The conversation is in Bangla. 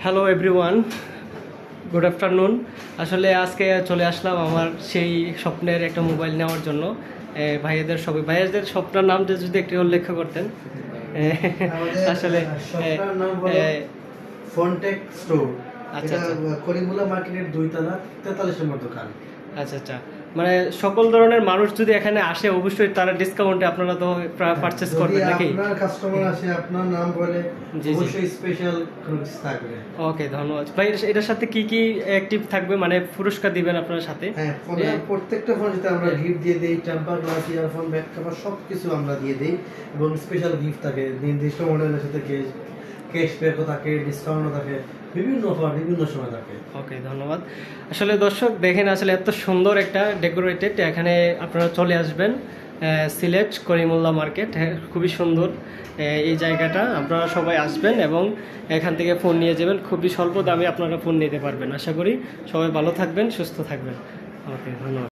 Hello everyone, good afternoon. আসলে আজকে চলে আসলাম আমার সেই স্বপ্নের একটা মোবাইল নেওয়ার জন্য। ভাইয়াদের স্বপ্নের নামটা যদি একটু উল্লেখ করতেন। আসলে ফোনটেক স্টোর, আচ্ছা আচ্ছা করিমুল্লাহ মার্কেটের 2 তলা 43 নম্বর দোকান। আচ্ছা আচ্ছা, মানে সকল ধরনের মানুষ যদি এখানে আসে অবশ্যই তারা ডিসকাউন্টে আপনারা তো পারচেজ করবেন নাকি? আপনার কাস্টমার আসে আপনার নাম বলে অবশ্যই স্পেশাল ক্রুজ থাকবে। ওকে, ধন্যবাদ ভাই। এটার সাথে কি কি অ্যাক্টিভ থাকবে, মানে পুরস্কার দিবেন আপনার সাথে? হ্যাঁ, ফোনের প্রত্যেকটা ফোনেতে আমরা গিফট দিয়ে দেই, temper glass, earphone, back cover সবকিছু আমরা দিয়ে দেই এবং স্পেশাল গিফট থাকে, নির্দিষ্ট মডেলের সাথে ক্যাশব্যাকও থাকে, ডিসকাউন্টও থাকে, বিভিন্ন অফার বিভিন্ন সময় থাকে। ওকে, ধন্যবাদ। আসলে দর্শক দেখেন, আসলে এত সুন্দর একটা ডেকোরেটেড, এখানে আপনারা চলে আসবেন সিলেট করিমুল্লাহ মার্কেট। খুবই সুন্দর এই জায়গাটা, আপনারা সবাই আসবেন এবং এখান থেকে ফোন নিয়ে যাবেন। খুবই স্বল্প দামে আপনারা ফোন নিতে পারবেন। আশা করি সবাই ভালো থাকবেন, সুস্থ থাকবেন। ওকে, ধন্যবাদ।